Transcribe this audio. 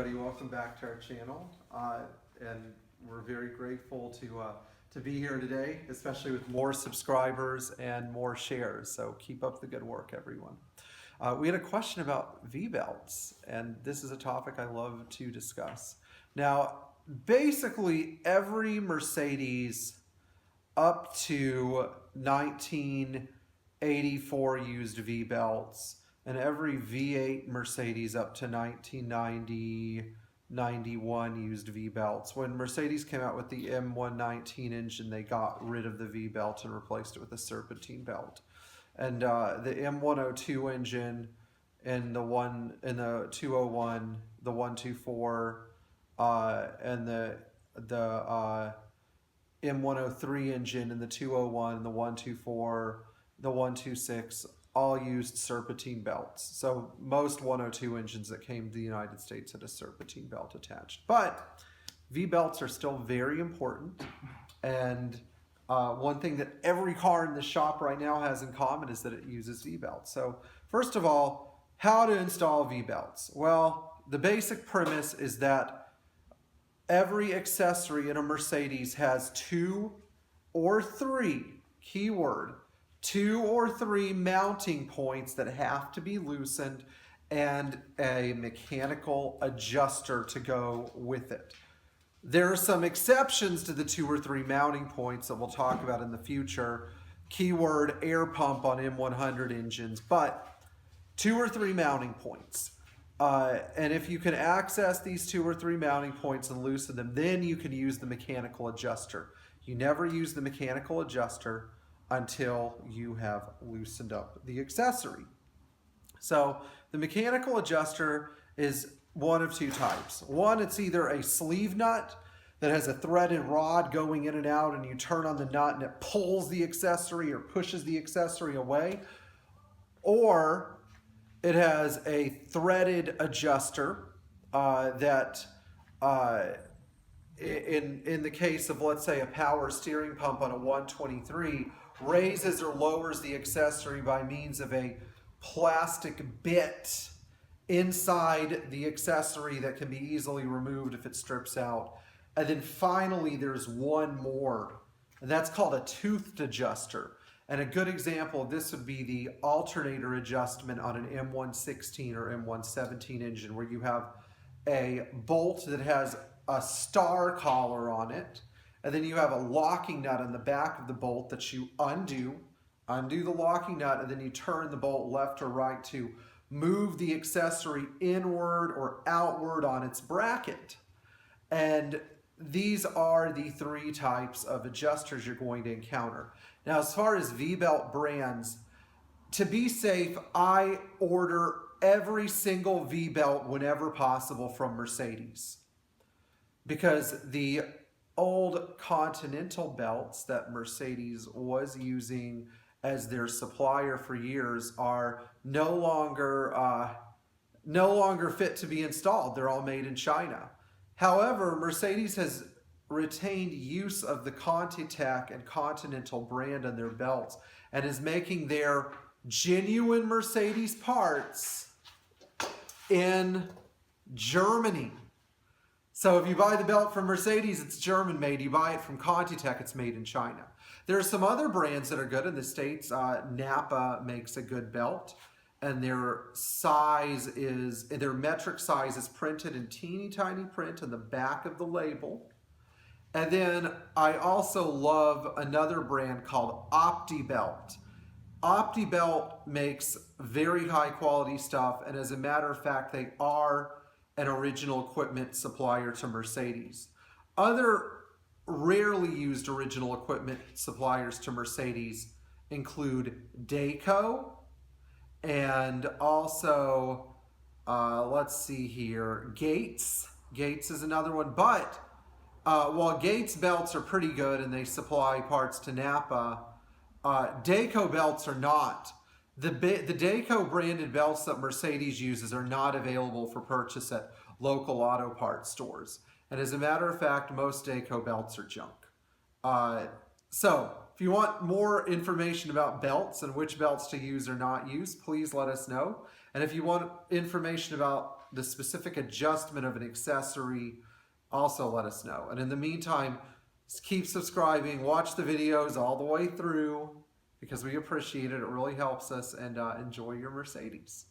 everybody, welcome back to our channel, and we're very grateful to be here today, especially with more subscribers and more shares. So keep up the good work, everyone. We had a question about V-belts, and this is a topic I love to discuss. Now, basically every Mercedes up to 1984 used V-belts, and every V8 Mercedes up to 1990, 91 used V-belts. When Mercedes came out with the M119 engine, they got rid of the V-belt and replaced it with a serpentine belt. And the M102 engine and the 201, the 124, and the M103 engine and the 201, the 124, the 126, all used serpentine belts. So most 102 engines that came to the United States had a serpentine belt attached. But V-belts are still very important. And one thing that every car in the shop right now has in common is that it uses V-belts. So first of all, how to install V-belts? Well, the basic premise is that every accessory in a Mercedes has 2 or 3, keyword, 2 or 3 mounting points that have to be loosened and a mechanical adjuster to go with it. There are some exceptions to the 2 or 3 mounting points that we'll talk about in the future. Keyword, air pump on M100 engines, but 2 or 3 mounting points. And if you can access these 2 or 3 mounting points and loosen them, then you can use the mechanical adjuster. You never use the mechanical adjuster until you have loosened up the accessory. So the mechanical adjuster is one of 2 types. One, it's either a sleeve nut that has a threaded rod going in and out, and you turn on the nut and it pulls the accessory or pushes the accessory away. Or it has a threaded adjuster that in the case of, let's say, a power steering pump on a 123, raises or lowers the accessory by means of a plastic bit inside the accessory that can be easily removed if it strips out. And then finally, there's one more, and that's called a toothed adjuster. And a good example of this would be the alternator adjustment on an M116 or M117 engine, where you have a bolt that has a star collar on it, and then you have a locking nut on the back of the bolt that you undo the locking nut, and then you turn the bolt left or right to move the accessory inward or outward on its bracket. And these are the 3 types of adjusters you're going to encounter. Now, as far as V-belt brands, to be safe, I order every single V-belt whenever possible from Mercedes, because the old Continental belts that Mercedes was using as their supplier for years are no longer fit to be installed. They're all made in China. However, Mercedes has retained use of the ContiTech and Continental brand on their belts and is making their genuine Mercedes parts in Germany. So if you buy the belt from Mercedes, it's German made. You buy it from ContiTech, it's made in China. There are some other brands that are good in the States. Napa makes a good belt, and their metric size is printed in teeny tiny print on the back of the label. And then I also love another brand called OptiBelt. OptiBelt makes very high quality stuff, and as a matter of fact, they are an original equipment supplier to Mercedes. Other rarely used original equipment suppliers to Mercedes include Dayco, and also, let's see here, Gates. Gates is another one, but while Gates belts are pretty good and they supply parts to Napa, Dayco belts are not. The Dayco branded belts that Mercedes uses are not available for purchase at local auto parts stores. And as a matter of fact, most Dayco belts are junk. So if If you want more information about belts and which belts to use or not use, please let us know. And if you want information about the specific adjustment of an accessory, also let us know. And in the meantime, keep subscribing, watch the videos all the way through because we appreciate it. It really helps us, and enjoy your Mercedes.